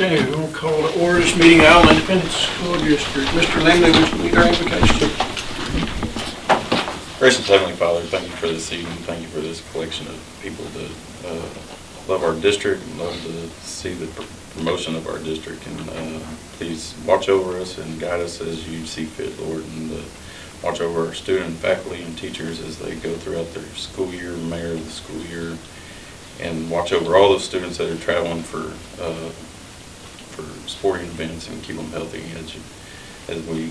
Okay, we're going to call to order this meeting, Iola Independent School District. Mr. Lamley, would you lead our invocation? Gracious Heavenly Father, thank you for this evening. Thank you for this collection of people that love our district and love to see the promotion of our district. And please watch over us and guide us as you see fit, Lord, and watch over our student, faculty, and teachers as they go throughout their school year, remainder of the school year, and watch over all those students that are traveling for sporting events and keep them healthy as we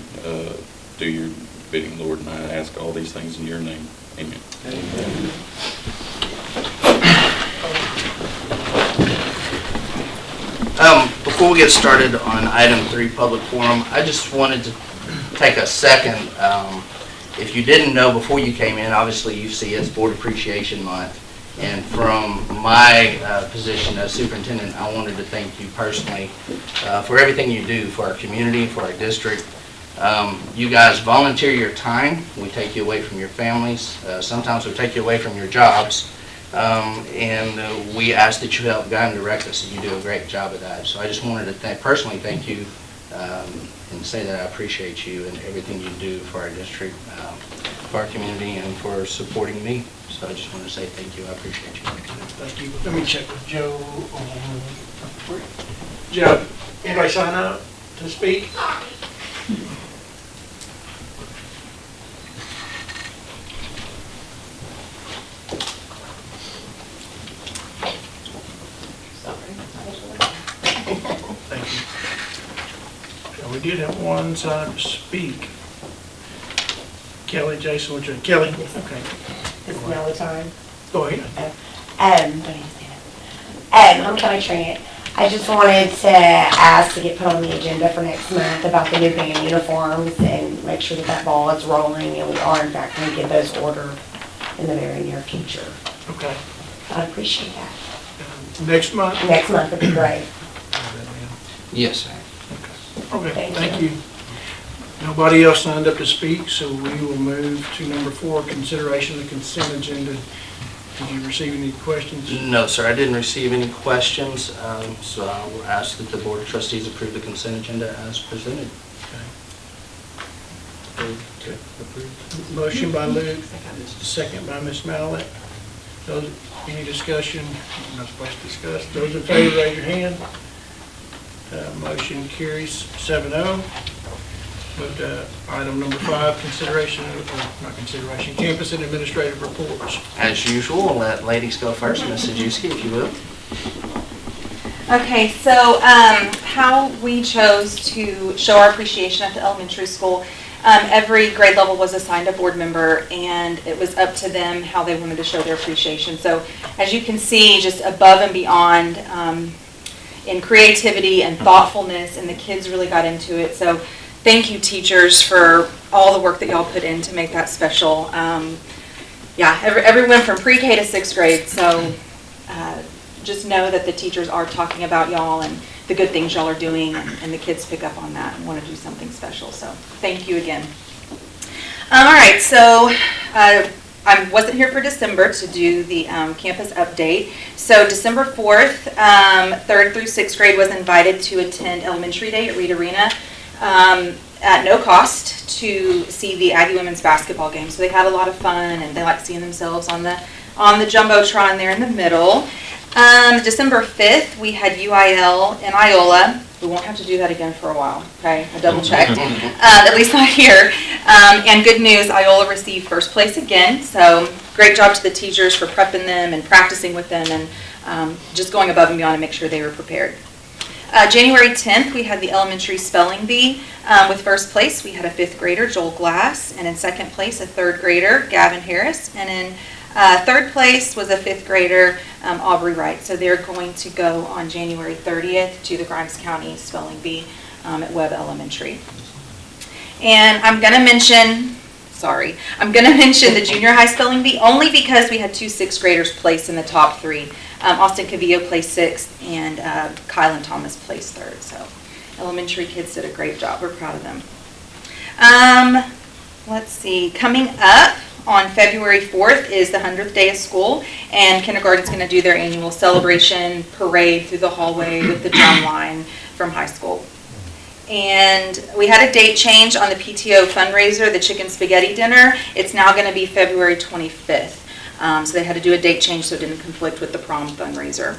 do your bidding, Lord. And I ask all these things in your name. Amen. Amen. Before we get started on item 3, public forum, I just wanted to take a second. If you didn't know before you came in, obviously you see it's Board Appreciation Month. And from my position as superintendent, I wanted to thank you personally for everything you do for our community, for our district. You guys volunteer your time. We take you away from your families. Sometimes we take you away from your jobs. And we ask that you help guide and direct us, and you do a great job of that. So I just wanted to personally thank you and say that I appreciate you and everything you do for our district, for our community, and for supporting me. So I just want to say thank you. I appreciate you. Thank you. Let me check with Joe. Joe, anybody sign up to speak? Thank you. So we did have one sign up to speak. Kelly, Jason, which one? Kelly? Okay. Is now the time? Go ahead. I'm Kelly Trent. I just wanted to ask to get put on the agenda for next month about the new band uniforms and make sure that that ball is rolling, and we are in fact going to get those ordered in the very near future. Okay. I'd appreciate that. Next month? Next month would be great. Yes, sir. Okay, thank you. Nobody else signed up to speak, so we will move to number 4, consideration of the consent agenda. Did you receive any questions? No, sir, I didn't receive any questions, so I will ask that the Board of Trustees approve the consent agenda as presented. Okay. Motion by Luke, second by Ms. Mallett. Any discussion? Not supposed to discuss. Those in favor, raise your hand. Motion carries 7-0. But item number 5, campus and administrative reports. As usual, I'll let ladies go first. Ms. Sajewski, if you will. Okay, so how we chose to show our appreciation at the elementary school, every grade level was assigned a board member, and it was up to them how they wanted to show their appreciation. So as you can see, just above and beyond in creativity and thoughtfulness, and the kids really got into it. So thank you, teachers, for all the work that y'all put in to make that special. Everyone from pre-K to 6th grade, so just know that the teachers are talking about y'all and the good things y'all are doing, and the kids pick up on that and want to do something special. So thank you again. All right, so I wasn't here for December to do the campus update. So December 4th, 3rd through 6th grade was invited to attend Elementary Day at Reed Arena at no cost to see the Aggie women's basketball game. So they had a lot of fun, and they liked seeing themselves on the Jumbotron there in the middle. December 5th, we had UIL in Iola. We won't have to do that again for a while, okay? I double checked, at least not here. And good news, Iola received first place again. So great job to the teachers for prepping them and practicing with them, and just going above and beyond to make sure they were prepared. January 10th, we had the elementary spelling bee. With first place, we had a 5th grader, Joel Glass, and in second place, a 3rd grader, Gavin Harris, and in third place was a 5th grader, Aubrey Wright. So they're going to go on January 30th to the Grimes County Spelling Bee at Webb Elementary. And I'm going to mention the junior high spelling bee only because we had 2 6th graders place in the top 3. Austin Cavillo placed 6th, and Kylan Thomas placed 3rd. So elementary kids did a great job. We're proud of them. Let's see, coming up on February 4th is the 100th day of school, and kindergarten's going to do their annual celebration parade through the hallway with the drum line. from high school. And we had a date change on the PTO fundraiser, the chicken spaghetti dinner. It's now going to be February 25th. So they had to do a date change so it didn't conflict with the prom fundraiser.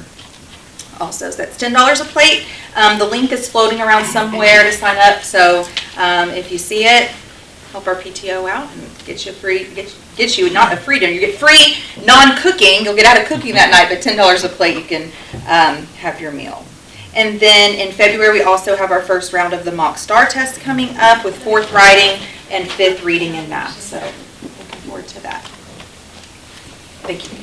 Also, so that's $10 a plate. The link is floating around somewhere to sign up. So if you see it, help our PTO out and get you free. Get you not a free dinner. You get free non-cooking. You'll get out of cooking that night, but $10 a plate you can have your meal. And then in February, we also have our first round of the mock STAR test coming up with 4th writing and 5th reading and math. So looking forward to that. Thank you.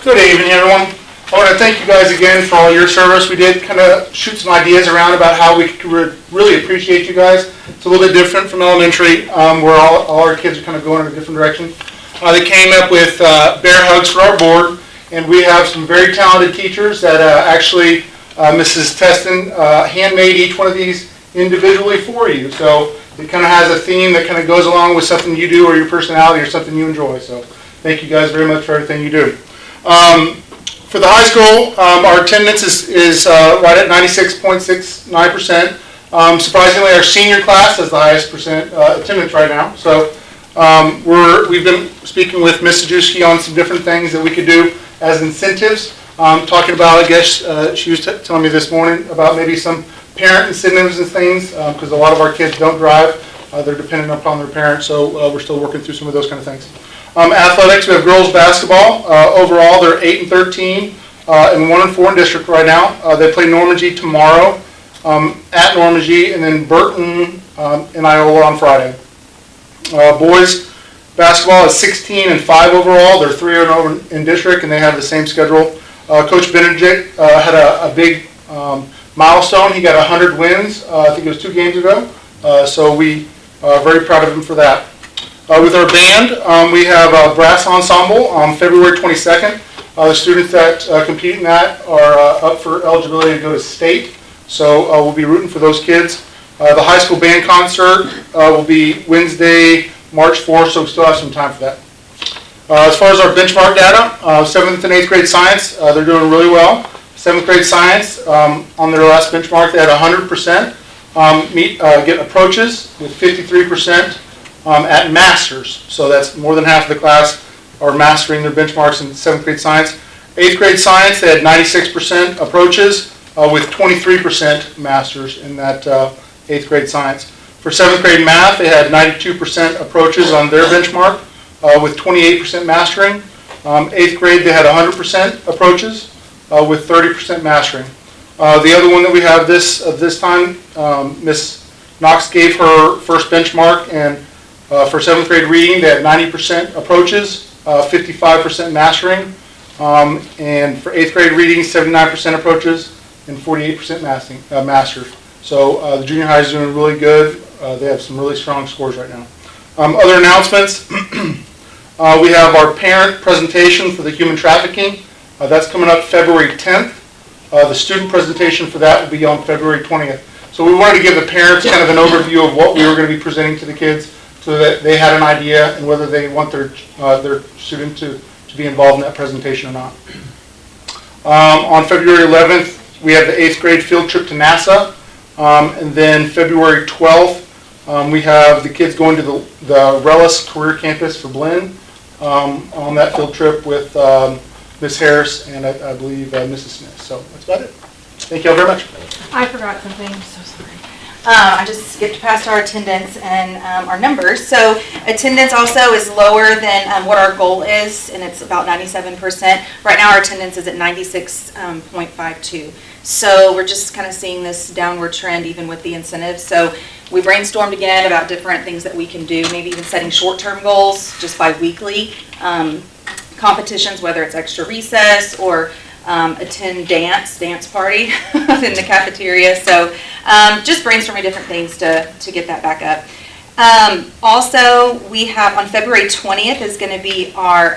Good evening, everyone. I want to thank you guys again for all your service. We did kind of shoot some ideas around about how we could really appreciate you guys. It's a little bit different from elementary, where all our kids are kind of going in a different direction. They came up with bear hugs for our board. And we have some very talented teachers that actually, Mrs. Teston handmade each one of these individually for you. So it kind of has a theme that kind of goes along with something you do or your personality or something you enjoy. So thank you guys very much for everything you do. For the high school, our attendance is right at 96.69%. Surprisingly, our senior class has the highest percent attendance right now. So we've been speaking with Ms. Sajewski on some different things that we could do as incentives. Talking about, I guess, she was telling me this morning about maybe some parent incentives and things, because a lot of our kids don't drive. They're dependent upon their parents, so we're still working through some of those kind of things. Athletics, we have girls basketball. Overall, they're 8-13 and 1-4 in district right now. They play Normandy tomorrow at Normandy, and then Burton and Iola on Friday. Boys basketball is 16-5 overall. They're 3-0 in district, and they have the same schedule. Coach Benedict had a big milestone. He got 100 wins. I think it was 2 games ago. So we are very proud of him for that. With our band, we have a brass ensemble on February 22nd. The students that compete in that are up for eligibility to go to state. So we'll be rooting for those kids. The high school band concert will be Wednesday, March 4th, so we still have some time for that. As far as our benchmark data, 7th and 8th grade science, they're doing really well. 7th grade science, on their last benchmark, they had 100% get approaches, with 53% at masters. So that's more than half of the class are mastering their benchmarks in 7th grade science. 8th grade science, they had 96% approaches, with 23% masters in that 8th grade science. For 7th grade math, they had 92% approaches on their benchmark, with 28% mastering. 8th grade, they had 100% approaches, with 30% mastering. The other one that we have this time, Miss Knox gave her first benchmark, and for 7th grade reading, they had 90% approaches, 55% mastering, and for 8th grade reading, 79% approaches, and 48% masters. So the junior high is doing really good. They have some really strong scores right now. Other announcements, we have our parent presentation for the human trafficking. That's coming up February 10th. The student presentation for that will be on February 20th. So we wanted to give the parents kind of an overview of what we were going to be presenting to the kids so that they had an idea and whether they want their student to be involved in that presentation or not. On February 11th, we have the 8th grade field trip to NASA. And then February 12th, we have the kids going to the Relish Career Campus for Blinn on that field trip with Ms. Harris and I believe Mrs. Smith. So that's about it. Thank you all very much. I forgot something. I'm so sorry. I just skipped past our attendance and our numbers. So attendance also is lower than what our goal is, and it's about 97%. Right now our attendance is at 96.52. So we're just kind of seeing this downward trend even with the incentives. So we brainstormed again about different things that we can do, maybe even setting short-term goals just bi-weekly. Competitions, whether it's extra recess or attend dance party in the cafeteria. So just brainstorming different things to get that back up. Also, we have on February 20th is going to be our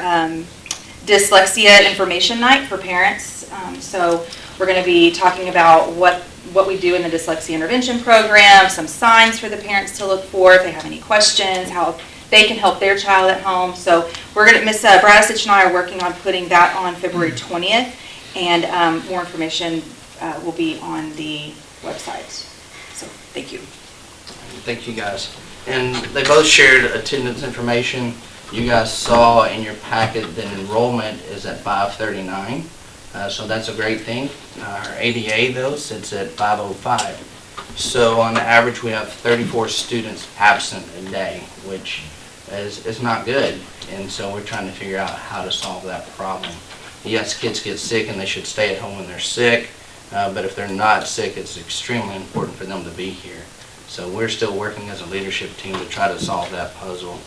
dyslexia information night for parents. So we're going to be talking about what we do in the dyslexia intervention program, some signs for the parents to look for if they have any questions, how they can help their child at home. So we're going to, Miss Bradisich and I are working on putting that on February 20th, and more information will be on the website. So, thank you. Thank you, guys. And they both shared attendance information. You guys saw in your packet that enrollment is at 539, so that's a great thing. Our ADA, though, sits at 505. So on average, we have 34 students absent a day, which is not good. And so we're trying to figure out how to solve that problem. Yes, kids get sick and they should stay at home when they're sick, but if they're not sick, it's extremely important for them to be here. So we're still working as a leadership team to try to solve that puzzle.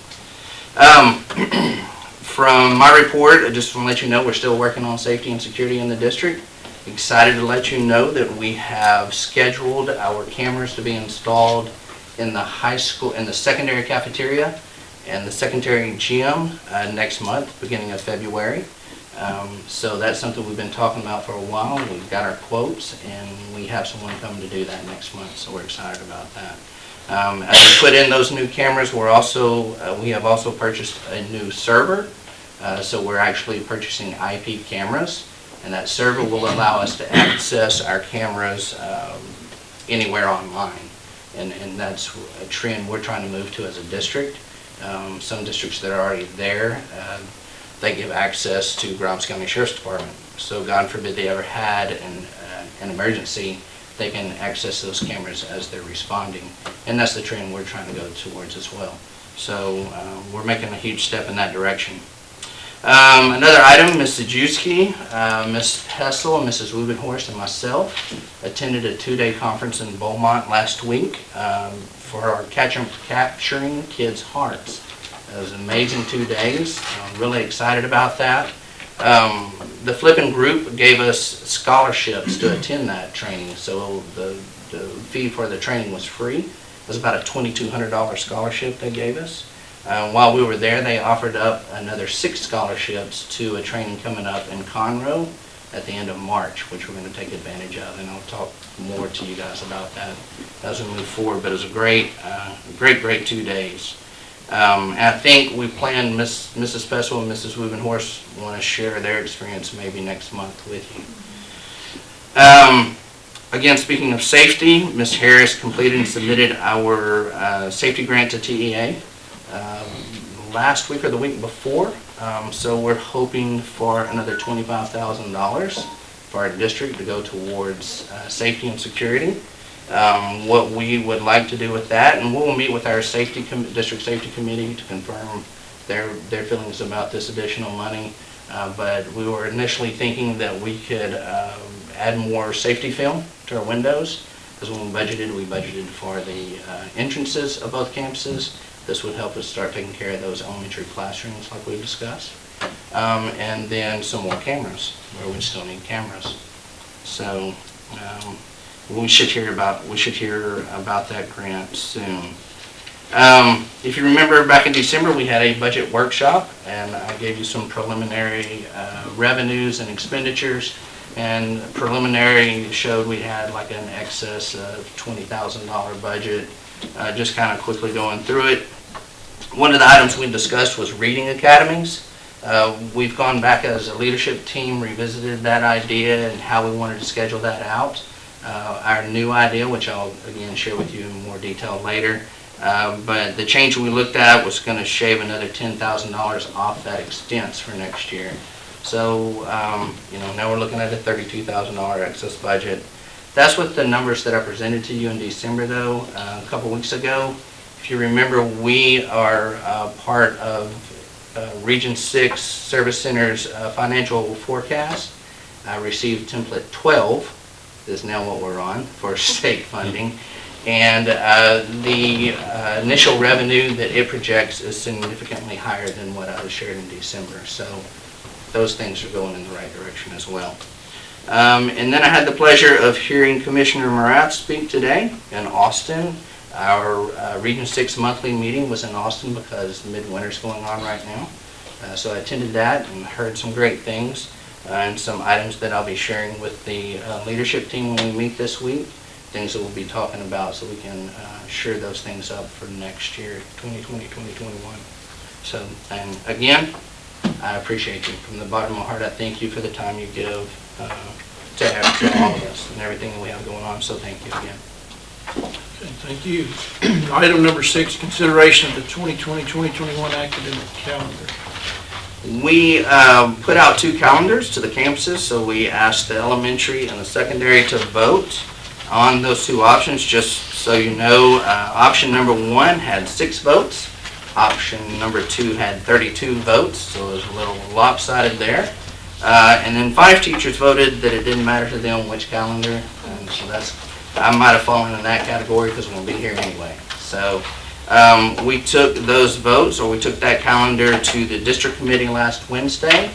From my report, I just want to let you know we're still working on safety and security in the district. Excited to let you know that we have scheduled our cameras to be installed in the high school, in the secondary cafeteria and the secondary gym next month, beginning of February. So that's something we've been talking about for a while. We've got our quotes and we have someone coming to do that next month, so we're excited about that. As we put in those new cameras, we have also purchased a new server. So we're actually purchasing IP cameras, and that server will allow us to access our cameras anywhere online. And that's a trend we're trying to move to as a district. Some districts that are already there, they give access to Grimes County Sheriff's Department. So God forbid they ever had an emergency, they can access those cameras as they're responding. And that's the trend we're trying to go towards as well. So we're making a huge step in that direction. Another item, Ms. Zajewski, Ms. Hessel, Mrs. Wubenhorst, and myself attended a 2-day conference in Beaumont last week for our Capturing Kids' Hearts. It was an amazing 2 days. I'm really excited about that. The Flippin' group gave us scholarships to attend that training, so the fee for the training was free. It was about a $2,200 scholarship they gave us. While we were there, they offered up another 6 scholarships to a training coming up in Conroe at the end of March, which we're going to take advantage of, and I'll talk more to you guys about that as we move forward. But it was a great 2 days. And I think we plan, Mrs. Pessel and Mrs. Wubenhorst want to share their experience maybe next month with you. Again, speaking of safety, Ms. Harris completed and submitted our safety grant to TEA last week or the week before. So we're hoping for another $25,000 for our district to go towards safety and security. What we would like to do with that, and we'll meet with our district safety committee to confirm their feelings about this additional money. But we were initially thinking that we could add more safety film to our windows, because when we budgeted for the entrances of both campuses. This would help us start taking care of those elementary classrooms like we discussed. And then some more cameras, where we still need cameras. So we should hear about that grant soon. If you remember back in December, we had a budget workshop, and I gave you some preliminary revenues and expenditures. And preliminary showed we had like an excess of $20,000 budget. Just kind of quickly going through it. One of the items we discussed was reading academies. We've gone back as a leadership team, revisited that idea and how we wanted to schedule that out. Our new idea, which I'll again share with you in more detail later, but the change we looked at was going to shave another $10,000 off that expense for next year. So now we're looking at a $32,000 excess budget. That's what the numbers that I presented to you in December, though, a couple weeks ago. If you remember, we are part of Region 6 Service Center's financial forecast. I received template 12, is now what we're on, for state funding. And the initial revenue that it projects is significantly higher than what I was shared in December. So those things are going in the right direction as well. And then I had the pleasure of hearing Commissioner Murat speak today in Austin. Our Region 6 monthly meeting was in Austin because midwinter's going on right now. So I attended that and heard some great things and some items that I'll be sharing with the leadership team when we meet this week, things that we'll be talking about so we can shore those things up for next year, 2020, 2021. So, and again, I appreciate you. From the bottom of my heart, I thank you for the time you give to all of us and everything that we have going on, so thank you again. Okay, thank you. Item number 6, consideration of the 2020-2021 academic calendar. We put out 2 calendars to the campuses, so we asked the elementary and the secondary to vote on those 2 options. Just so you know, option number 1 had 6 votes. Option number 2 had 32 votes, so it was a little lopsided there. And then 5 teachers voted that it didn't matter to them which calendar, and so I might have fallen in that category because we'll be here anyway. So we took those votes, or we took that calendar to the district committee last Wednesday,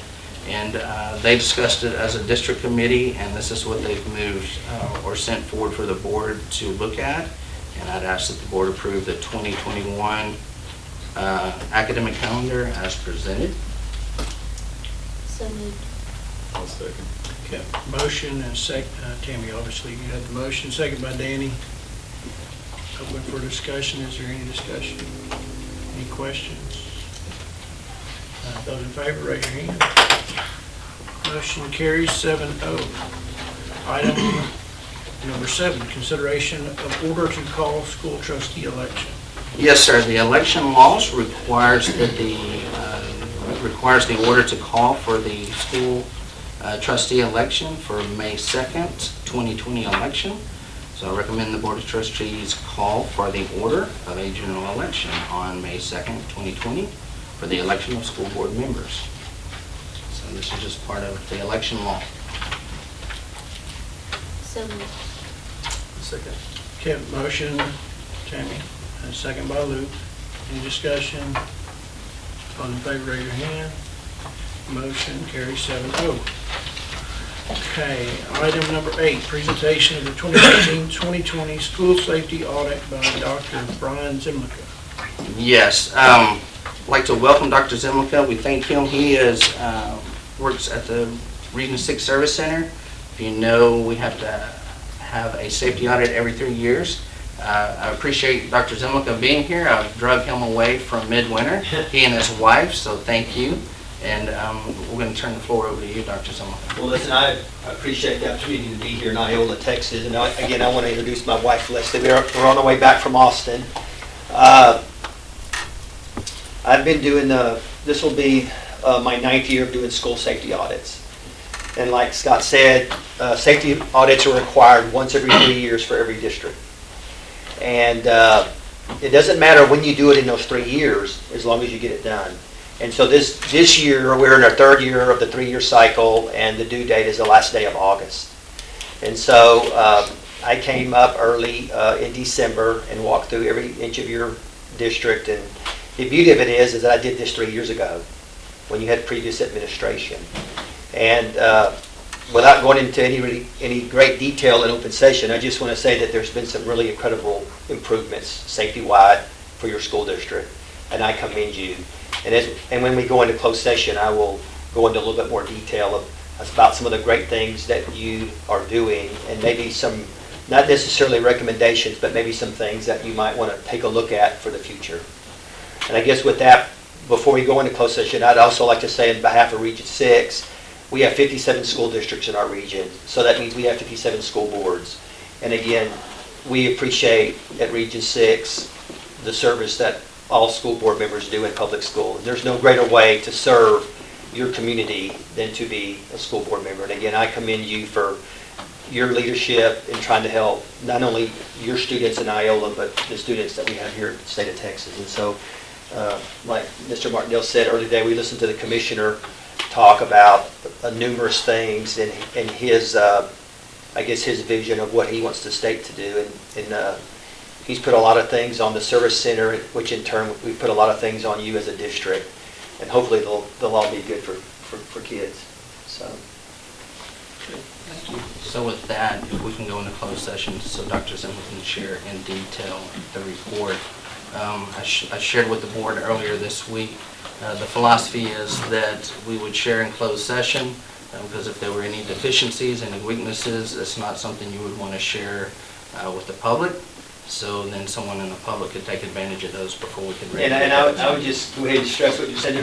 and they discussed it as a district committee, and this is what they've moved or sent forward for the board to look at. And I'd ask that the board approve the 2021 academic calendar as presented. So moved. I'll second. Okay, motion and second, Tammy, obviously, you had the motion, second by Danny. Open for discussion. Is there any discussion? Any questions? Those in favor, raise your hand. Motion carries 7-0. Item number 7, consideration of order to call school trustee election. Yes, sir. The election laws requires that requires the order to call for the school trustee election for May 2nd, 2020 election. So I recommend the Board of Trustees call for the order of a general election on May 2nd, 2020 for the election of school board members. So this is just part of the election law. So moved. Second. Okay, motion, Tammy, and second by Luke. Any discussion? All in favor, raise your hand. Motion carries 7-0. Okay, item number 8, presentation of the 2019-2020 school safety audit by Dr. Brian Zimlica. Yes, I'd like to welcome Dr. Zimlica. We thank him. He works at the Region 6 Service Center. If you know, we have to have a safety audit every 3 years. I appreciate Dr. Zimlica being here. I've drug him away from midwinter, he and his wife, so thank you. And we're going to turn the floor over to you, Dr. Zimlica. Well, listen, I appreciate the opportunity to be here in Iola, Texas. And again, I want to introduce my wife, Leslie. We're on our way back from Austin. I've been doing, this will be my 9th year of doing school safety audits. And like Scott said, safety audits are required once every 3 years for every district. And it doesn't matter when you do it in those 3 years, as long as you get it done. And so this year, we're in our 3rd year of the 3-year cycle, and the due date is the last day of August. And so I came up early in December and walked through every inch of your district. And the beauty of it is that I did this 3 years ago when you had previous administration. And without going into any great detail in open session, I just want to say that there's been some really incredible improvements safety-wide for your school district, and I commend you. And when we go into closed session, I will go into a little bit more detail about some of the great things that you are doing, and maybe some, not necessarily recommendations, but maybe some things that you might want to take a look at for the future. And I guess with that, before we go into closed session, I'd also like to say on behalf of Region 6, we have 57 school districts in our region, so that means we have 57 school boards. And again, we appreciate at Region 6 the service that all school board members do in public school. There's no greater way to serve your community than to be a school board member. And again, I commend you for your leadership in trying to help not only your students in Iola, but the students that we have here in the state of Texas. And so, like Mr. Martindale said earlier today, we listened to the commissioner talk about numerous things and his, I guess, his vision of what he wants the state to do. And he's put a lot of things on the service center, which in turn we put a lot of things on you as a district, and hopefully they'll all be good for kids. So. Thank you. So with that, if we can go into closed session so Dr. Zimlica can share in detail the report. I shared with the board earlier this week. The philosophy is that we would share in closed session because if there were any deficiencies, any weaknesses, it's not something you would want to share with the public. So then someone in the public could take advantage of those before we could. And I would just go ahead and stress what you said.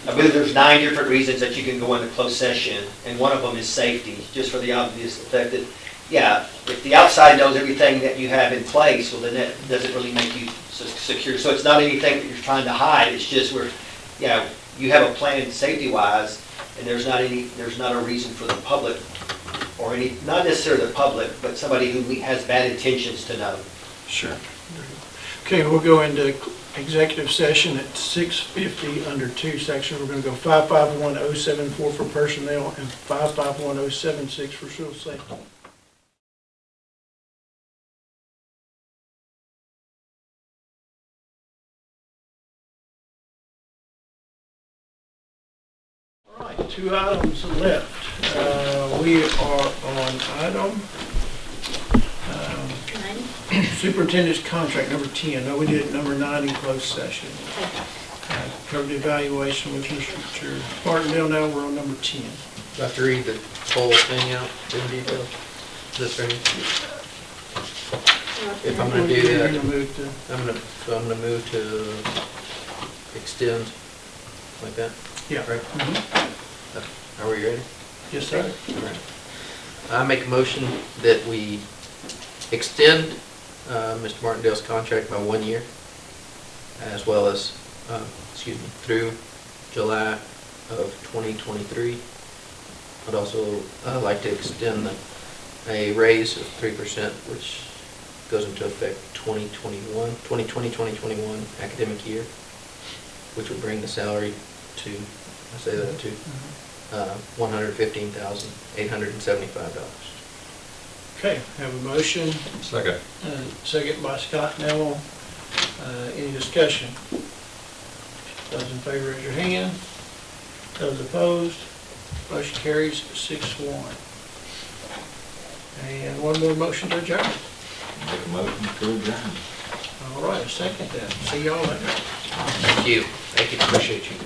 I believe there's 9 different reasons that you can go into closed session, and one of them is safety, just for the obvious effect that, yeah, if the outside knows everything that you have in place, well, then that doesn't really make you secure. So it's not anything that you're trying to hide, it's just where, you know, you have a plan safety-wise, and there's not a reason for the public, or any, not necessarily the public, but somebody who has bad intentions to know. Sure. Okay, we'll go into executive session at 6:50 under 2 sections. We're going to go 551-074 for personnel and 551-076 for social safety. All right, 2 items left. We are on item superintendent's contract, number 10. No, we did number 9 in closed session. Covered the evaluation with Mr. Martindale. Now we're on number 10. About to read the whole thing out in detail. This thing. If I'm gonna do You're that, gonna move to- I'm gonna move to extend like that, Yeah. right? Mhm. Are we ready? Yes, sir. All right. I make a motion that we extend Mr. Martindale's contract by 1 year, as well as, through July of 2023. I'd also like to extend a raise of 3%, which goes into effect 2020-2021 academic year, which would bring the salary to, I say that to, $115,875. Okay, have a motion. Second. Second by Scott Neville. Any discussion? Those in favor, raise your hand. Those opposed, motion carries 6-1. And one more motion to adjourn. Make a motion to adjourn. All right, second then. See y'all later. Thank you. Appreciate you.